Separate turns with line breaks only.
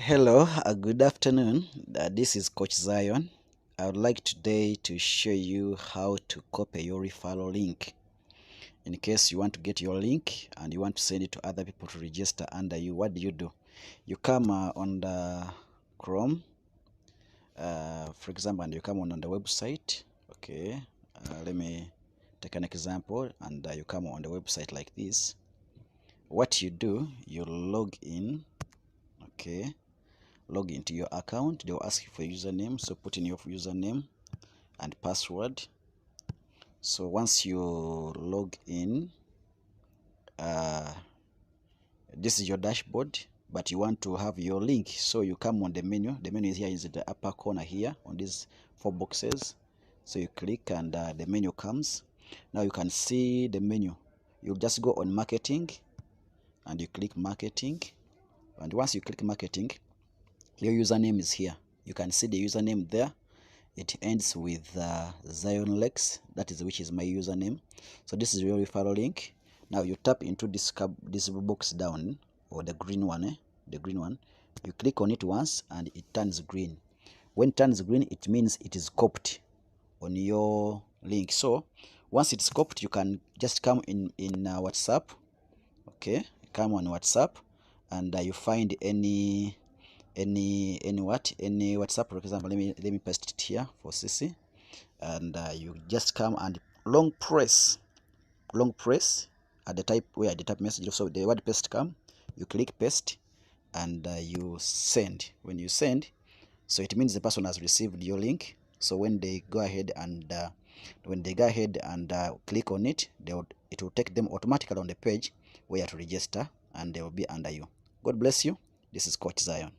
Hello, good afternoon. This is Coach Zion. I would like today to show you how to copy your referral link. In case you want to get your link and you want to send it to other people to register under you, what do? You come on the Chrome, for example, and you come on the website. Okay, let me take an example, and you come on the website like this. What you do, you log in. Okay. Log into your account. They'll ask you for username, so put in your username and password. So once you log in, this is your dashboard, but you want to have your link, so you come on the menu. The menu is here, is in the upper corner here on these four boxes. So you click and the menu comes. Now you can see the menu. You just go on marketing and you click marketing, and once you click marketing, your username is here. You can see the username there. It ends with Zion Lex, that is which is my username. So this is your referral link. Now you tap into this box down, or the green one, the green one. You click on it once and it turns green. When it turns green, it means it is copied on your link. So once it's copied, you can just come in WhatsApp. Okay, come on WhatsApp, and you find any WhatsApp. For example, let me paste it here for CC, and you just come and long press at the type where the type message. So the word paste come, you click paste, and you send. When you send, so it means the person has received your link. So when they go ahead and click on it, it will take them automatically on the page where to register, and they will be under you. God bless you. This is Coach Zion.